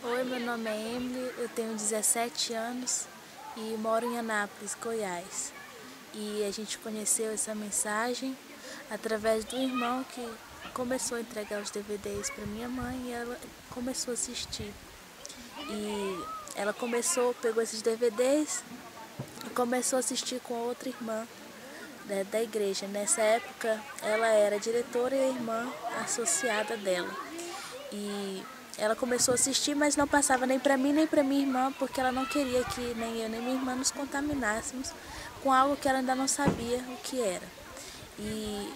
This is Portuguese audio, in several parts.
Oi, meu nome é Emily, eu tenho 17 anos e moro em Anápolis, Goiás. E a gente conheceu essa mensagem através do irmão que começou a entregar os DVDs para minha mãe e ela começou a assistir. E ela pegou esses DVDs e começou a assistir com outra irmã da igreja. Nessa época ela era diretora e a irmã associada dela. E ela começou a assistir, mas não passava nem para mim nem para minha irmã, porque ela não queria que nem eu nem minha irmã nos contaminássemos com algo que ela ainda não sabia o que era. E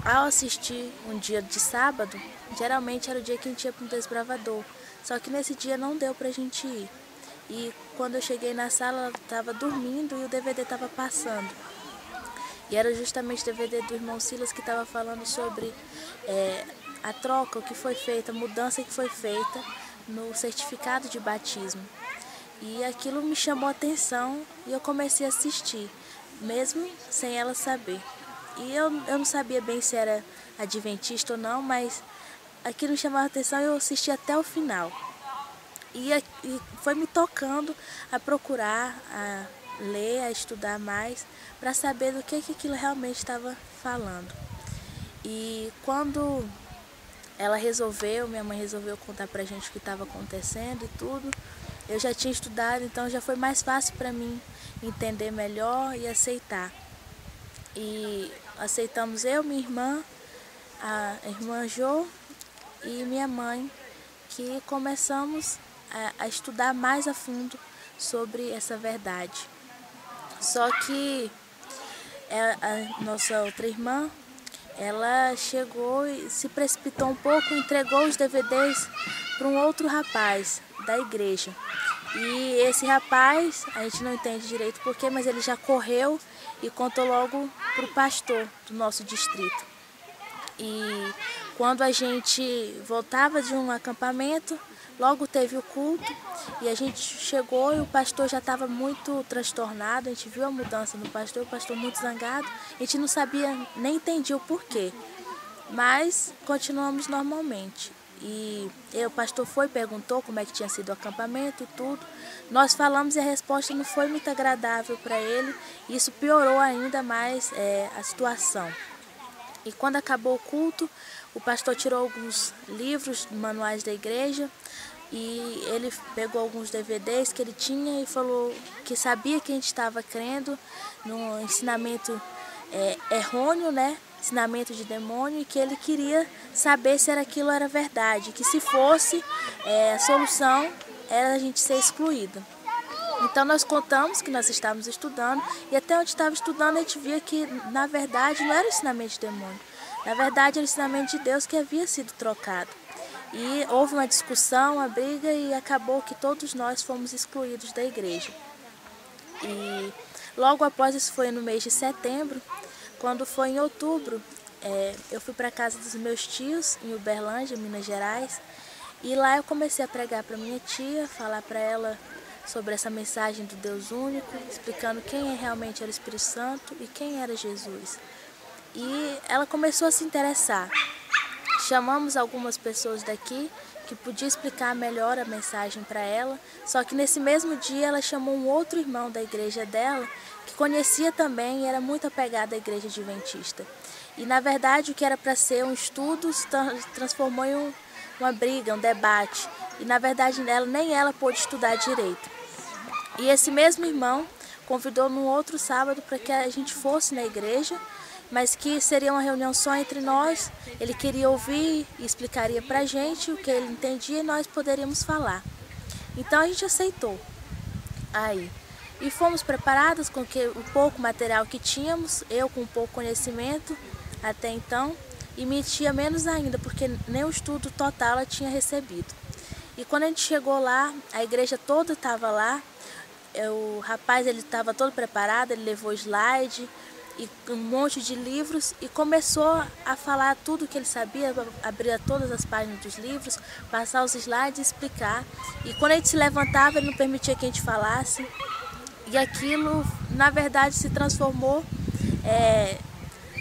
ao assistir um dia de sábado, geralmente era o dia que a gente ia para um desbravador, só que nesse dia não deu para a gente ir. E quando eu cheguei na sala, ela estava dormindo e o DVD estava passando. E era justamente o DVD do irmão Silas que estava falando sobre a troca, o que foi feita, a mudança que foi feita no certificado de batismo. E aquilo me chamou a atenção e eu comecei a assistir, mesmo sem ela saber. E eu não sabia bem se era adventista ou não, mas aquilo me chamou a atenção e eu assisti até o final. E foi me tocando a procurar, a ler, a estudar mais, para saber do que aquilo realmente estava falando. E quando minha mãe resolveu contar pra gente o que estava acontecendo e tudo, eu já tinha estudado, então já foi mais fácil para mim entender melhor e aceitar. E aceitamos eu, minha irmã, a irmã Jo e minha mãe, que começamos a estudar mais a fundo sobre essa verdade. Só que a nossa outra irmã, ela chegou e se precipitou um pouco, entregou os DVDs para um outro rapaz da igreja. E esse rapaz, a gente não entende direito porquê, mas ele já correu e contou logo para o pastor do nosso distrito. E quando a gente voltava de um acampamento, logo teve o culto e a gente chegou e o pastor já estava muito transtornado. A gente viu a mudança no pastor, o pastor muito zangado. A gente não sabia, nem entendia o porquê, mas continuamos normalmente. E o pastor perguntou como é que tinha sido o acampamento e tudo. Nós falamos e a resposta não foi muito agradável para ele. E isso piorou ainda mais a situação. E quando acabou o culto, o pastor tirou alguns livros, manuais da igreja, e ele pegou alguns DVDs que ele tinha e falou que sabia que a gente estava crendo no ensinamento errôneo, né? Ensinamento de demônio, e que ele queria saber se aquilo era verdade, que se fosse, a solução era a gente ser excluída. Então nós contamos que nós estávamos estudando, e até onde estava estudando a gente via que na verdade não era o ensinamento de demônio, na verdade era o ensinamento de Deus que havia sido trocado. E houve uma discussão, uma briga, e acabou que todos nós fomos excluídos da igreja. E logo após, isso foi no mês de setembro, quando foi em outubro, eu fui para a casa dos meus tios, em Uberlândia, Minas Gerais, e lá eu comecei a pregar para minha tia, falar para ela sobre essa mensagem do Deus único, explicando quem realmente era o Espírito Santo e quem era Jesus. E ela começou a se interessar. Chamamos algumas pessoas daqui que podiam explicar melhor a mensagem para ela, só que nesse mesmo dia ela chamou um outro irmão da igreja dela, que conhecia também e era muito apegado à igreja adventista. E na verdade o que era para ser um estudo se transformou em uma briga, um debate. E na verdade nem ela pôde estudar direito. E esse mesmo irmão convidou num outro sábado para que a gente fosse na igreja, mas que seria uma reunião só entre nós. Ele queria ouvir e explicaria para a gente o que ele entendia e nós poderíamos falar. Então a gente aceitou. Aí. E fomos preparados com o pouco material que tínhamos, eu com pouco conhecimento até então, e minha tia menos ainda, porque nem o estudo total ela tinha recebido. E quando a gente chegou lá, a igreja toda estava lá, o rapaz ele estava todo preparado, ele levou slide e um monte de livros e começou a falar tudo que ele sabia, abria todas as páginas dos livros, passar os slides e explicar. E quando a gente se levantava, ele não permitia que a gente falasse. E aquilo, na verdade, se transformou,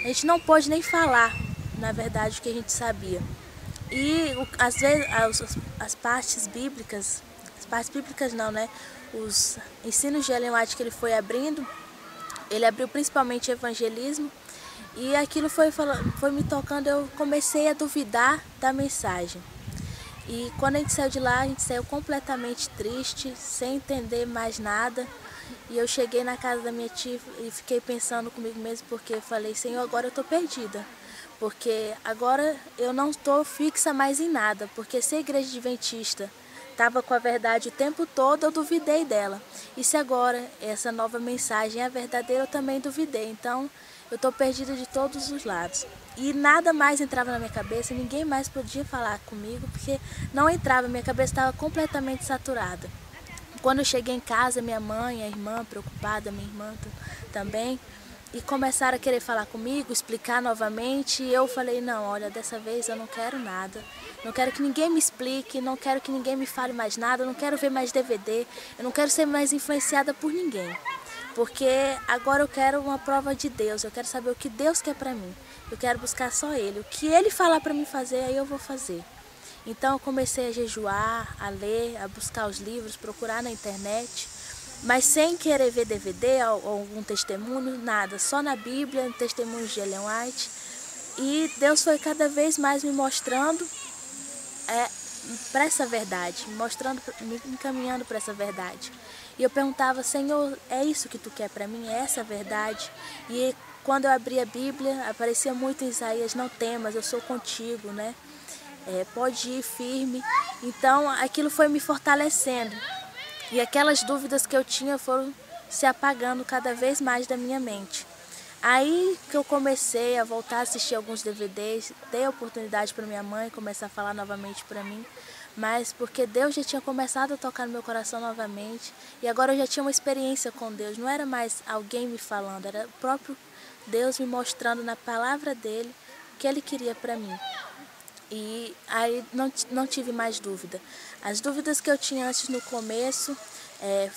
a gente não pôde nem falar, na verdade, o que a gente sabia. E às vezes as partes bíblicas não, né? Os ensinos de Ellen White que ele foi abrindo, ele abriu principalmente evangelismo, e aquilo foi me tocando, eu comecei a duvidar da mensagem. E quando a gente saiu de lá, a gente saiu completamente triste, sem entender mais nada. E eu cheguei na casa da minha tia e fiquei pensando comigo mesmo, porque eu falei, Senhor, agora eu estou perdida. Porque agora eu não estou fixa mais em nada, porque se a igreja adventista estava com a verdade o tempo todo, eu duvidei dela. E se agora essa nova mensagem é verdadeira, eu também duvidei. Então eu estou perdida de todos os lados. E nada mais entrava na minha cabeça, ninguém mais podia falar comigo, porque não entrava, minha cabeça estava completamente saturada. Quando eu cheguei em casa, minha mãe, a irmã preocupada, minha irmã também, e começaram a querer falar comigo, explicar novamente, e eu falei, não, olha, dessa vez eu não quero nada, não quero que ninguém me explique, não quero que ninguém me fale mais nada, eu não quero ver mais DVD, eu não quero ser mais influenciada por ninguém, porque agora eu quero uma prova de Deus, eu quero saber o que Deus quer pra mim, eu quero buscar só Ele, o que Ele falar pra mim fazer, aí eu vou fazer. Então eu comecei a jejuar, a ler, a buscar os livros, procurar na internet, mas sem querer ver DVD ou algum testemunho, nada, só na Bíblia, testemunhos de Ellen White. E Deus foi cada vez mais me mostrando para essa verdade, me encaminhando para essa verdade. E eu perguntava, Senhor, é isso que tu quer para mim? É essa a verdade? E quando eu abria a Bíblia, aparecia muito em Isaías, não temas, eu sou contigo, né? Pode ir firme. Então aquilo foi me fortalecendo. E aquelas dúvidas que eu tinha foram se apagando cada vez mais da minha mente. Aí que eu comecei a voltar a assistir alguns DVDs, dei a oportunidade para minha mãe começar a falar novamente para mim, mas porque Deus já tinha começado a tocar no meu coração novamente, e agora eu já tinha uma experiência com Deus, não era mais alguém me falando, era o próprio Deus me mostrando na palavra dele o que ele queria para mim. E aí não tive mais dúvida. As dúvidas que eu tinha antes no começo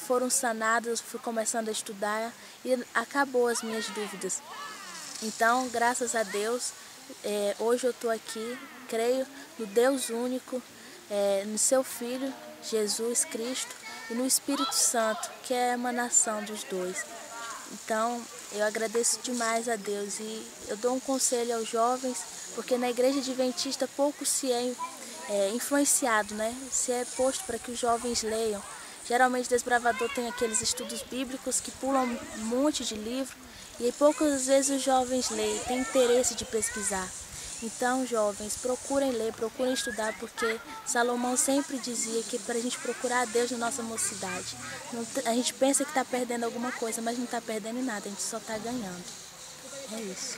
foram sanadas, fui começando a estudar e acabou as minhas dúvidas. Então, graças a Deus, hoje eu estou aqui, creio no Deus único, no seu Filho, Jesus Cristo, e no Espírito Santo, que é a emanação dos dois. Então, eu agradeço demais a Deus e eu dou um conselho aos jovens, porque na igreja adventista pouco se é influenciado, né? Se é posto para que os jovens leiam. Geralmente Desbravador tem aqueles estudos bíblicos que pulam um monte de livro e poucas vezes os jovens leem, têm interesse de pesquisar. Então, jovens, procurem ler, procurem estudar, porque Salomão sempre dizia que para a gente procurar a Deus na nossa mocidade. A gente pensa que está perdendo alguma coisa, mas não está perdendo nada, a gente só está ganhando. É isso.